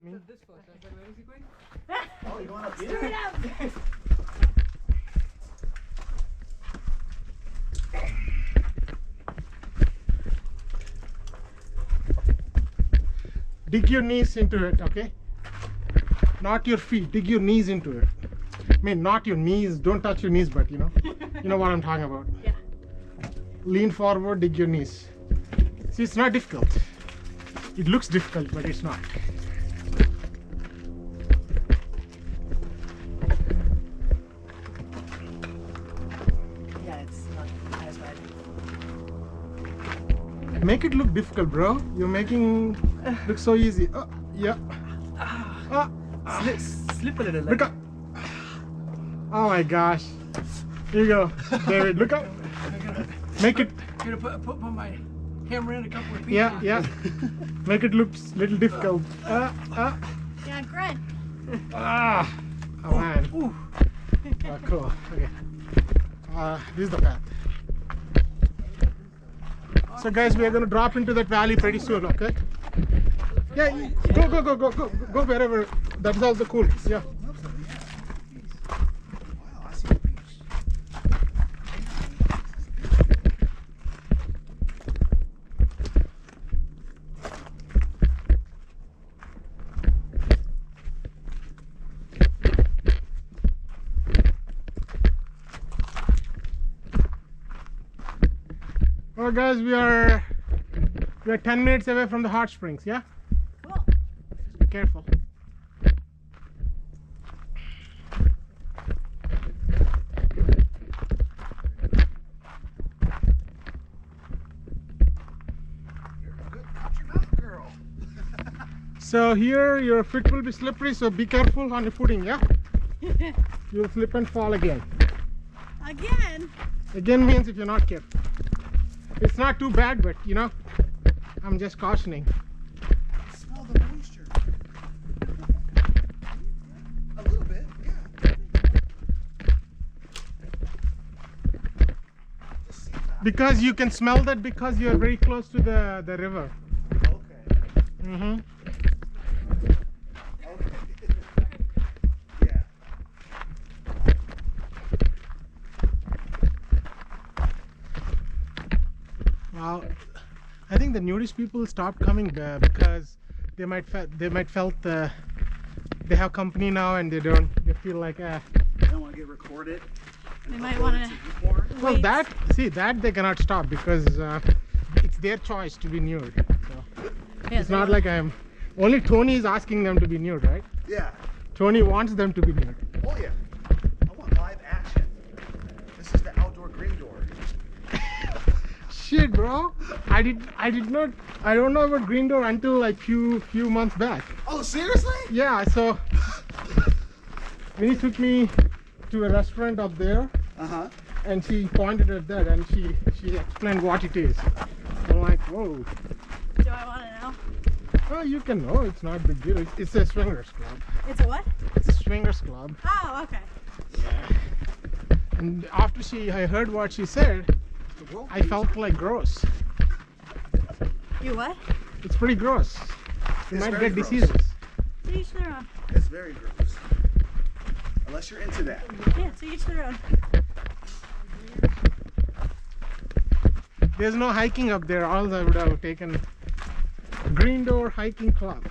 Said this first. I was like, where is he going? Oh, you going up here? Straight up. Dig your knees into it, okay? Not your feet, dig your knees into it. I mean, not your knees, don't touch your knees, but you know what I'm talking about. Yeah. Lean forward, dig your knees. See, it's not difficult. It looks difficult, but it's not. Yeah, it's not as bad. Make it look difficult, bro. You're making it look so easy. Oh, yeah. Slip a little. Look up. Oh my gosh. Here you go, David. Look up. Make it. I'm gonna put my hammer in a couple of feet. Yeah. Make it look a little difficult. Yeah, grunt. Oh man. Ooh. Cool. Okay. This is the path. So guys, we are going to drop into that valley pretty soon, okay? Yeah, go wherever. That's also cool. Yeah. Wow, I see the beach. Well, guys, we are 10 minutes away from the hot springs. Yeah. Cool. Be careful. You're a good country mountain girl. So here your feet will be slippery, so be careful on your footing. Yeah. You'll slip and fall again. Again? Again means if you're not careful. It's not too bad, but you know, I'm just cautioning. Smell the moisture. A little bit, yeah. Just see that. Because you can smell that because you're very close to the river. Okay. Mm-hmm. Okay. Yeah. Well, I think the nudist people stopped coming there because they might felt they have company now and they feel like I don't want to get recorded. and They might uploaded wanna- to YouPorn. well Wait. that they cannot stop because it's their choice to be nude. So Yeah, it's not like I'm only Tony is asking them to be nude, right? Yeah. Tony wants them to be nude. Oh yeah. I want live action. This is the outdoor green door. Shit, bro. I don't know about green door until like few months back. Oh, seriously? Yeah, so Winnie took me to a restaurant up there Uh-huh. and she pointed at that and she explained what it is. I'm like, whoa. Do I want to know? Oh, you can know, it's not big deal. It's a swingers club. It's a what? It's a swingers club. Oh, okay. And after I heard what she said, I felt like gross. You what? It's pretty gross. You It's might very get gross. diseases. To each their own. It's very gross. Unless you're into that. Yeah, to each their own. There's no hiking up there, else I would have taken Green Door Hiking Club.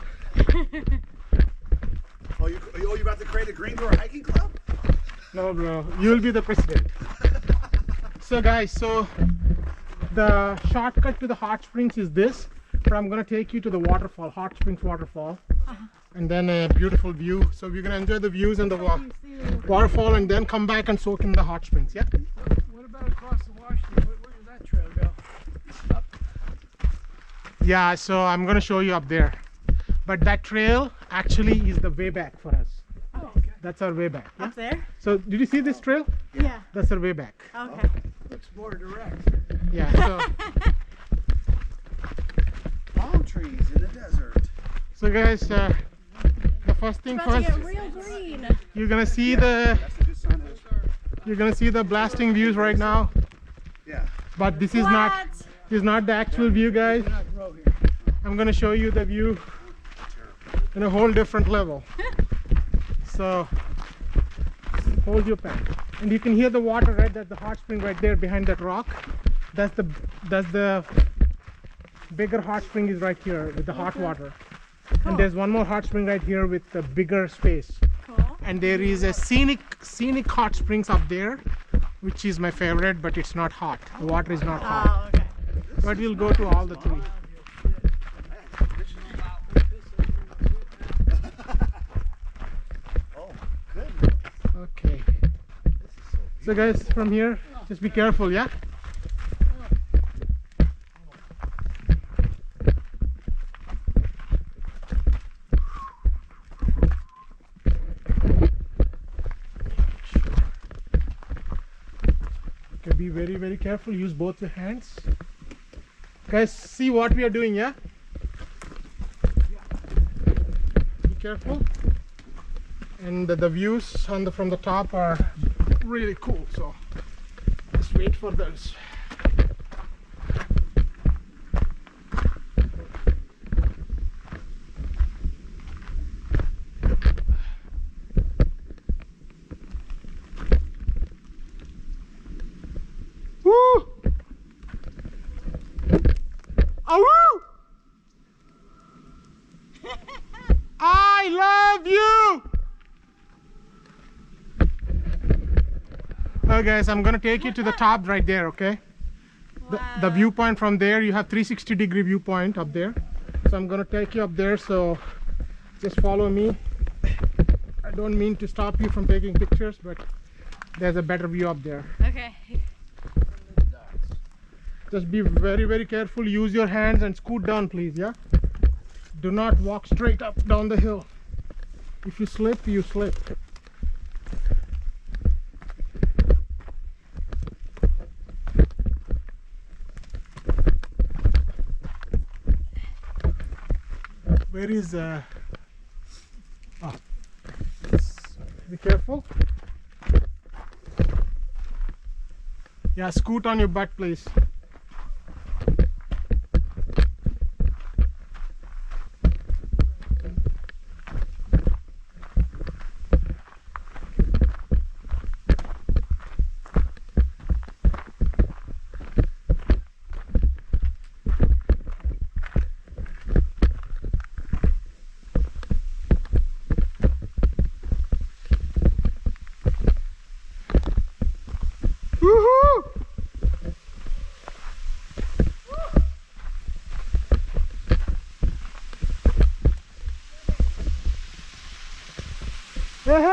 Oh, you about to create a green door hiking club? No, bro, you'll be the president. So guys, the shortcut to the hot springs is this, but I'm gonna take you to the waterfall, hot springs waterfall, and then a beautiful view. So we're gonna enjoy the views and the waterfall, and then come back and soak in the hot springs. Yeah. What about across the Washington? Where does that trail go? Up. Yeah. So I'm gonna show you up there, but that trail actually is the way back for us. Oh, Okay. That's our way back. Yeah? up there? So did you see this trail? Yeah. That's our way back. Okay. Looks more direct. Yeah. So. Palm trees in the desert. So guys, the first thing About to first, get real green. you're gonna see the blasting views right now. Yeah. But this is What? not the actual view, guys. You're not grow here. I'm gonna show you the view in a whole different level. So hold your pen, and you can hear the water, right? That's the hot spring right there behind that rock. That's the bigger hot spring is right here with the hot water. Cool. And there's one more hot spring right here with the bigger space. Cool. And there is a scenic hot springs up there, which is my favorite, but it's not hot. The water is not hot. Oh, okay. But we'll go to all the three. Oh, goodness. Okay. This is so So guys, from here, just be careful, yeah? Okay, be very, very careful. Use both your hands. Guys, see what we are doing, yeah? Be careful. And the views from the top are really cool, so just wait for those. Woo! Awoo! I love you! Okay guys, I'm gonna take you to the top right there, okay? The viewpoint from there, you have 360-degree viewpoint up there. So I'm gonna take you up there, so just follow me. I don't mean to stop you from taking pictures, but there's a better view up there. Okay. Just be very, very careful. Use your hands and scoot down, please, yeah? Do not walk straight up down the hill. If you slip, you slip. Where is oh. Be careful. Yeah, scoot on your butt, please. Woohoo! Hey!